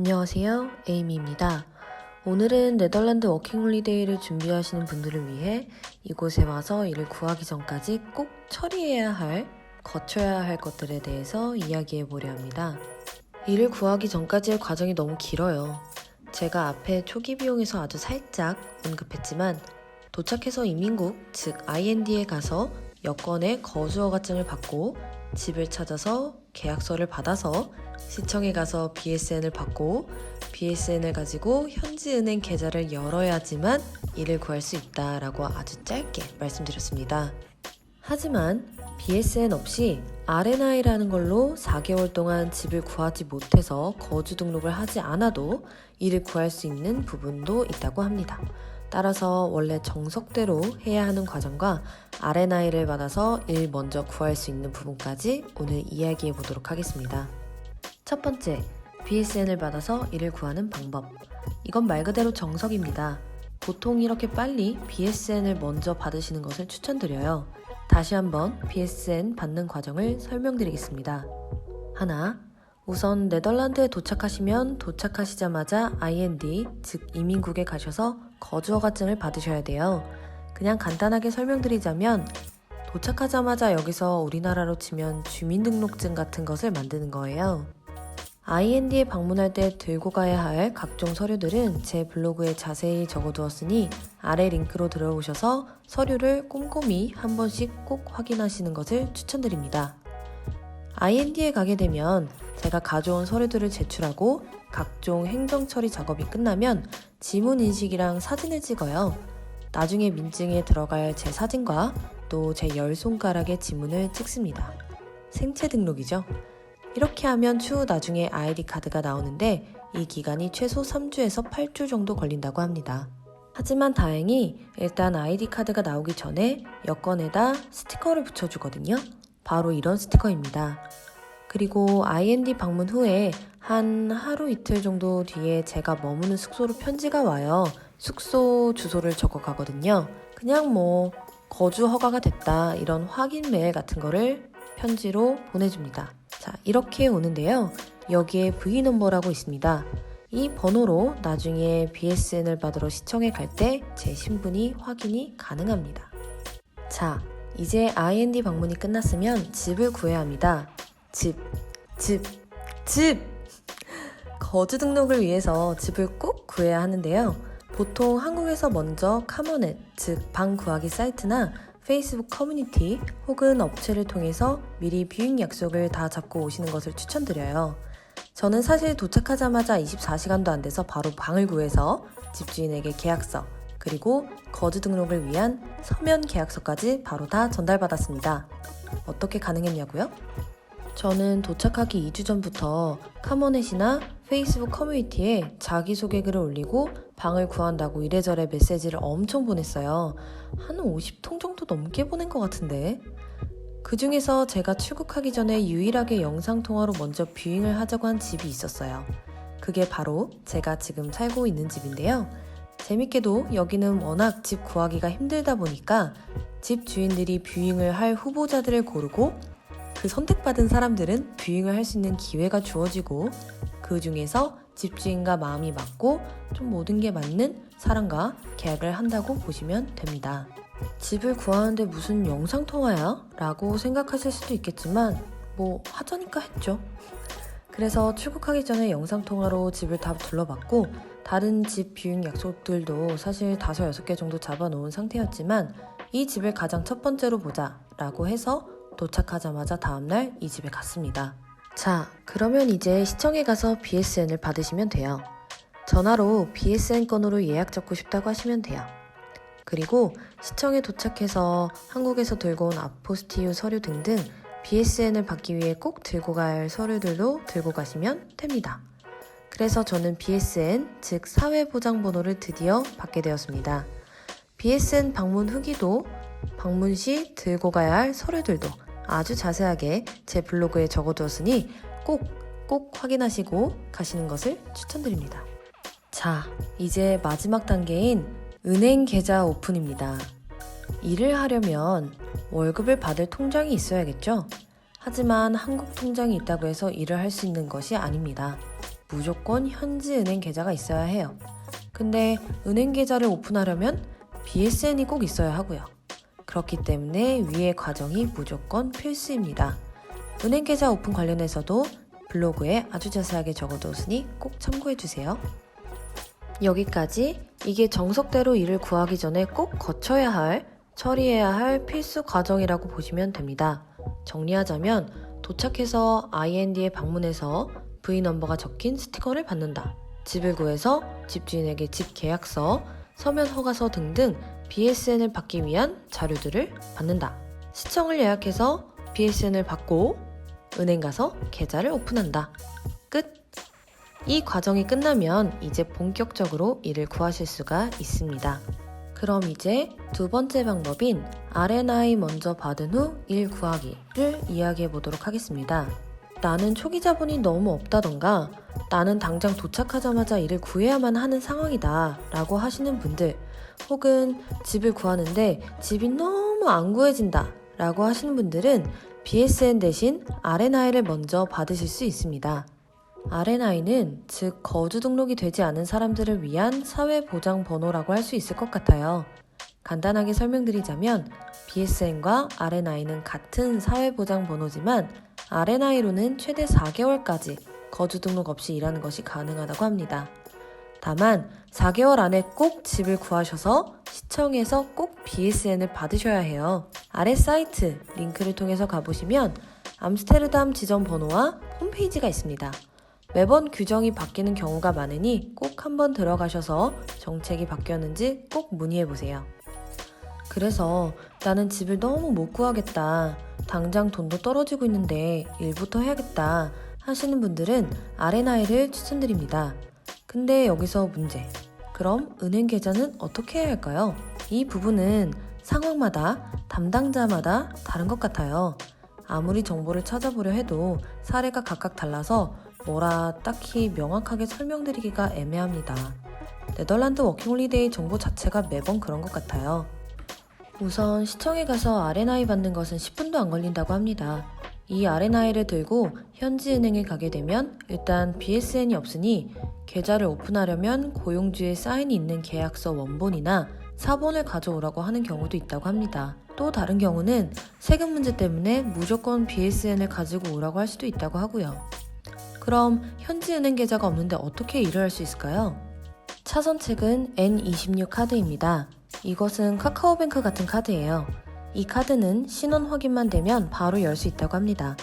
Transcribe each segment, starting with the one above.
안녕하세요, 에이미입니다. 오늘은 네덜란드 워킹홀리데이를 준비하시는 분들을 위해 이곳에 와서 일을 구하기 전까지 꼭 처리해야 할, 거쳐야 할 것들에 대해서 이야기해 보려 합니다. 일을 구하기 전까지의 과정이 너무 길어요. 제가 앞에 초기 비용에서 아주 살짝 언급했지만 도착해서 이민국, 즉 IND에 가서 여권의 거주허가증을 받고 집을 찾아서 계약서를 받아서 시청에 가서 BSN을 받고 BSN을 가지고 현지은행 계좌를 열어야지만 일을 구할 수 있다라고 아주 짧게 말씀드렸습니다. 하지만 BSN 없이 RNI라는 걸로 4개월 동안 집을 구하지 못해서 거주 등록을 하지 않아도 일을 구할 수 있는 부분도 있다고 합니다. 따라서 원래 정석대로 해야 하는 과정과 RNI를 받아서 일 먼저 구할 수 있는 부분까지 오늘 이야기해 보도록 하겠습니다. 첫 번째, BSN을 받아서 일을 구하는 방법. 이건 말 그대로 정석입니다. 보통 이렇게 빨리 BSN을 먼저 받으시는 것을 추천드려요. 다시 한번 BSN 받는 과정을 설명드리겠습니다. 하나, 우선 네덜란드에 도착하시면 도착하시자마자 IND, 즉 이민국에 가셔서 거주허가증을 받으셔야 돼요. 그냥 간단하게 설명드리자면 도착하자마자 여기서 우리나라로 치면 주민등록증 같은 것을 만드는 거예요. IND에 방문할 때 들고 가야 할 각종 서류들은 제 블로그에 자세히 적어두었으니 아래 링크로 들어오셔서 서류를 꼼꼼히 한 번씩 꼭 확인하시는 것을 추천드립니다. IND에 가게 되면 제가 가져온 서류들을 제출하고 각종 행정 처리 작업이 끝나면 지문 인식이랑 사진을 찍어요. 나중에 민증에 들어갈 제 사진과 또 제 10손가락의 지문을 찍습니다. 생체 등록이죠. 이렇게 하면 추후 나중에 ID 카드가 나오는데 이 기간이 최소 3주에서 8주 정도 걸린다고 합니다. 하지만 다행히 일단 ID 카드가 나오기 전에 여권에다 스티커를 붙여주거든요. 바로 이런 스티커입니다. 그리고 IND 방문 후에 한 하루 이틀 정도 뒤에 제가 머무는 숙소로 편지가 와요. 숙소 주소를 적어 가거든요. 그냥 거주 허가가 됐다 이런 확인 메일 같은 거를 편지로 보내줍니다. 자, 이렇게 오는데요. 여기에 V넘버라고 있습니다. 이 번호로 나중에 BSN을 받으러 시청에 갈 때 제 신분이 확인이 가능합니다. 자, 이제 IND 방문이 끝났으면 집을 구해야 합니다. 집! 거주 등록을 위해서 집을 꼭 구해야 하는데요. 보통 한국에서 먼저 카모넷, 즉 방 구하기 사이트나 페이스북 커뮤니티 혹은 업체를 통해서 미리 뷰잉 약속을 다 잡고 오시는 것을 추천드려요. 저는 사실 도착하자마자 24시간도 안 돼서 바로 방을 구해서 집주인에게 계약서, 그리고 거주 등록을 위한 서면 계약서까지 바로 다 전달받았습니다. 어떻게 가능했냐고요? 저는 도착하기 2주 전부터 카모넷이나 페이스북 커뮤니티에 자기소개글을 올리고 방을 구한다고 이래저래 메시지를 엄청 보냈어요. 한 50통 정도 넘게 보낸 것 같은데. 그 중에서 제가 출국하기 전에 유일하게 영상통화로 먼저 뷰잉을 하자고 한 집이 있었어요. 그게 바로 제가 지금 살고 있는 집인데요. 재밌게도 여기는 워낙 집 구하기가 힘들다 보니까 집 주인들이 뷰잉을 할 후보자들을 고르고 그 선택받은 사람들은 뷰잉을 할 수 있는 기회가 주어지고 그 중에서 집주인과 마음이 맞고 좀 모든 게 맞는 사람과 계약을 한다고 보시면 됩니다. 집을 구하는데 무슨 영상통화야? 라고 생각하실 수도 있겠지만 하자니까 했죠. 그래서 출국하기 전에 영상통화로 집을 다 둘러봤고 다른 집 뷰잉 약속들도 사실 5, 6개 정도 잡아놓은 상태였지만 이 집을 가장 첫 번째로 보자 라고 해서 도착하자마자 다음날 이 집에 갔습니다. 자, 그러면 이제 시청에 가서 BSN을 받으시면 돼요. 전화로 BSN 건으로 예약 잡고 싶다고 하시면 돼요. 그리고 시청에 도착해서 한국에서 들고 온 아포스티유 서류 등등 BSN을 받기 위해 꼭 들고 갈 서류들도 들고 가시면 됩니다. 그래서 저는 BSN, 즉 사회보장번호를 드디어 받게 되었습니다. BSN 방문 후기도 방문 시 들고 가야 할 서류들도 아주 자세하게 제 블로그에 적어두었으니 꼭 확인하시고 가시는 것을 추천드립니다. 자, 이제 마지막 단계인 은행 계좌 오픈입니다. 일을 하려면 월급을 받을 통장이 있어야겠죠? 하지만 한국 통장이 있다고 해서 일을 할 수 있는 것이 아닙니다. 무조건 현지은행 계좌가 있어야 해요. 근데 은행 계좌를 오픈하려면 BSN이 꼭 있어야 하고요. 그렇기 때문에 위의 과정이 무조건 필수입니다. 은행 계좌 오픈 관련해서도 블로그에 아주 자세하게 적어뒀으니 꼭 참고해주세요. 여기까지 이게 정석대로 이를 구하기 전에 꼭 거쳐야 할, 처리해야 할 필수 과정이라고 보시면 됩니다. 정리하자면 도착해서 IND에 방문해서 V넘버가 적힌 스티커를 받는다. 집을 구해서 집주인에게 집 계약서, 서면 허가서 등등 BSN을 받기 위한 자료들을 받는다. 시청을 예약해서 BSN을 받고 은행 가서 계좌를 오픈한다. 끝! 이 과정이 끝나면 이제 본격적으로 이를 구하실 수가 있습니다. 그럼 이제 두 번째 방법인 R&I 먼저 받은 후 일 구하기를 이야기해 보도록 하겠습니다. 나는 초기 자본이 너무 없다던가 나는 당장 도착하자마자 이를 구해야만 하는 상황이다 라고 하시는 분들, 혹은 집을 구하는데 집이 너무 안 구해진다 라고 하시는 분들은 BSN 대신 R&I를 먼저 받으실 수 있습니다. R&I는 즉 거주 등록이 되지 않은 사람들을 위한 사회보장번호라고 할 수 있을 것 같아요. 간단하게 설명드리자면 BSN과 R&I는 같은 사회보장번호지만 R&I로는 최대 4개월까지 거주 등록 없이 일하는 것이 가능하다고 합니다. 다만 4개월 안에 꼭 집을 구하셔서 시청에서 꼭 BSN을 받으셔야 해요. 아래 사이트 링크를 통해서 가보시면 암스테르담 지점 번호와 홈페이지가 있습니다. 매번 규정이 바뀌는 경우가 많으니 꼭 한번 들어가셔서 정책이 바뀌었는지 꼭 문의해보세요. 그래서 나는 집을 너무 못 구하겠다, 당장 돈도 떨어지고 있는데 일부터 해야겠다 하시는 분들은 R&I를 추천드립니다. 근데 여기서 문제. 그럼 은행 계좌는 어떻게 해야 할까요? 이 부분은 상황마다 담당자마다 다른 것 같아요. 아무리 정보를 찾아보려 해도 사례가 각각 달라서 뭐라 딱히 명확하게 설명드리기가 애매합니다. 네덜란드 워킹홀리데이 정보 자체가 매번 그런 것 같아요. 우선 시청에 가서 R&I 받는 것은 10분도 안 걸린다고 합니다. 이 R&I를 들고 현지은행에 가게 되면 일단 BSN이 없으니 계좌를 오픈하려면 고용주의 사인이 있는 계약서 원본이나 사본을 가져오라고 하는 경우도 있다고 합니다. 또 다른 경우는 세금 문제 때문에 무조건 BSN을 가지고 오라고 할 수도 있다고 하고요. 그럼 현지은행 계좌가 없는데 어떻게 일을 할 수 있을까요? 차선책은 N26 카드입니다. 이것은 카카오뱅크 같은 카드예요. 이 카드는 신원 확인만 되면 바로 열 수 있다고 합니다.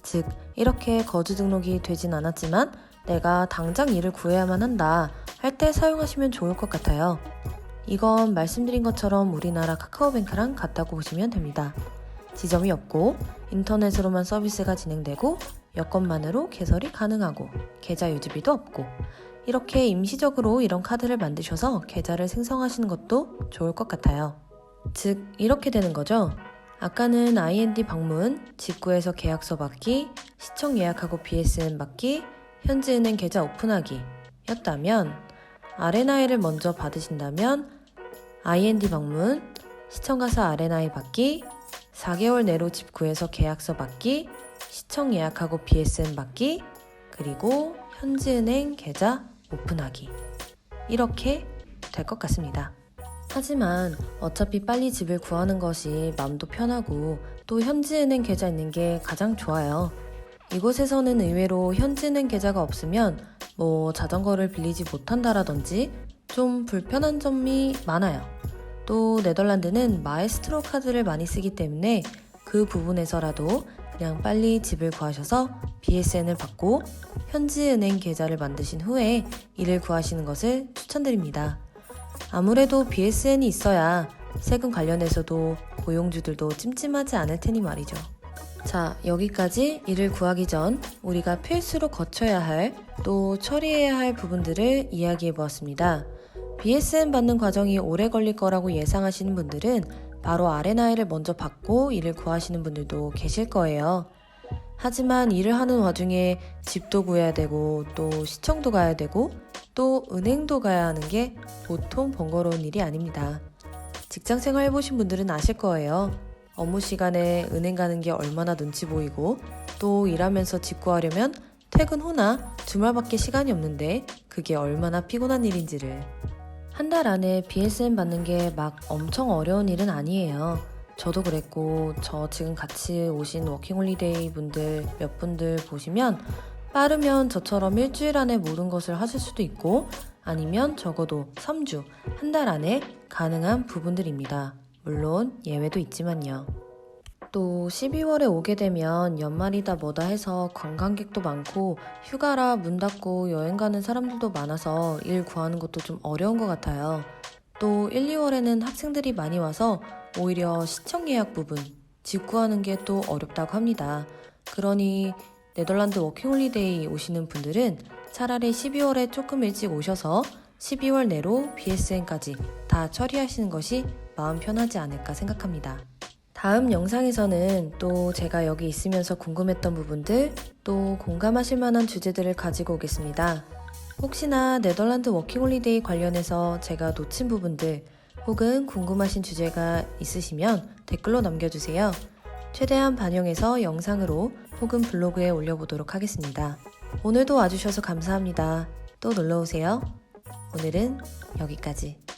즉, 이렇게 거주 등록이 되진 않았지만 내가 당장 일을 구해야만 한다 할 때 사용하시면 좋을 것 같아요. 이건 말씀드린 것처럼 우리나라 카카오뱅크랑 같다고 보시면 됩니다. 지점이 없고 인터넷으로만 서비스가 진행되고 여권만으로 개설이 가능하고 계좌 유지비도 없고, 이렇게 임시적으로 이런 카드를 만드셔서 계좌를 생성하시는 것도 좋을 것 같아요. 즉, 이렇게 되는 거죠. 아까는 IND 방문, 직구해서 계약서 받기, 시청 예약하고 BSN 받기, 현지은행 계좌 오픈하기 였다면, R&I를 먼저 받으신다면 IND 방문, 시청 가서 R&I 받기, 4개월 내로 집 구해서 계약서 받기, 시청 예약하고 BSN 받기, 그리고 현지은행 계좌 오픈하기, 이렇게 될 것 같습니다. 하지만 어차피 빨리 집을 구하는 것이 마음도 편하고 또 현지은행 계좌 있는 게 가장 좋아요. 이곳에서는 의외로 현지은행 계좌가 없으면 자전거를 빌리지 못한다라든지 좀 불편한 점이 많아요. 또 네덜란드는 마에스트로 카드를 많이 쓰기 때문에 그 부분에서라도 그냥 빨리 집을 구하셔서 BSN을 받고 현지은행 계좌를 만드신 후에 이를 구하시는 것을 추천드립니다. 아무래도 BSN이 있어야 세금 관련해서도 고용주들도 찜찜하지 않을 테니 말이죠. 자, 여기까지 이를 구하기 전 우리가 필수로 거쳐야 할, 또 처리해야 할 부분들을 이야기해 보았습니다. BSN 받는 과정이 오래 걸릴 거라고 예상하시는 분들은 바로 R&I를 먼저 받고 일을 구하시는 분들도 계실 거예요. 하지만 일을 하는 와중에 집도 구해야 되고 또 시청도 가야 되고 또 은행도 가야 하는 게 보통 번거로운 일이 아닙니다. 직장생활 해보신 분들은 아실 거예요. 업무 시간에 은행 가는 게 얼마나 눈치 보이고 또 일하면서 집 구하려면 퇴근 후나 주말밖에 시간이 없는데 그게 얼마나 피곤한 일인지를. 한 달 안에 BSN 받는 게 막 엄청 어려운 일은 아니에요. 저도 그랬고, 저 지금 같이 오신 워킹홀리데이 분들 몇 분들 보시면 빠르면 저처럼 일주일 안에 모든 것을 하실 수도 있고, 아니면 적어도 3주, 한 달 안에 가능한 부분들입니다. 물론 예외도 있지만요. 또 12월에 오게 되면 연말이다 뭐다 해서 관광객도 많고 휴가라 문 닫고 여행 가는 사람들도 많아서 일 구하는 것도 좀 어려운 것 같아요. 또 1, 2월에는 학생들이 많이 와서 오히려 시청 예약 부분, 집 구하는 게 또 어렵다고 합니다. 그러니 네덜란드 워킹홀리데이 오시는 분들은 차라리 12월에 조금 일찍 오셔서 12월 내로 BSN까지 다 처리하시는 것이 마음 편하지 않을까 생각합니다. 다음 영상에서는 또 제가 여기 있으면서 궁금했던 부분들, 또 공감하실 만한 주제들을 가지고 오겠습니다. 혹시나 네덜란드 워킹홀리데이 관련해서 제가 놓친 부분들 혹은 궁금하신 주제가 있으시면 댓글로 남겨주세요. 최대한 반영해서 영상으로 혹은 블로그에 올려보도록 하겠습니다. 오늘도 와주셔서 감사합니다. 또 놀러오세요. 오늘은 여기까지.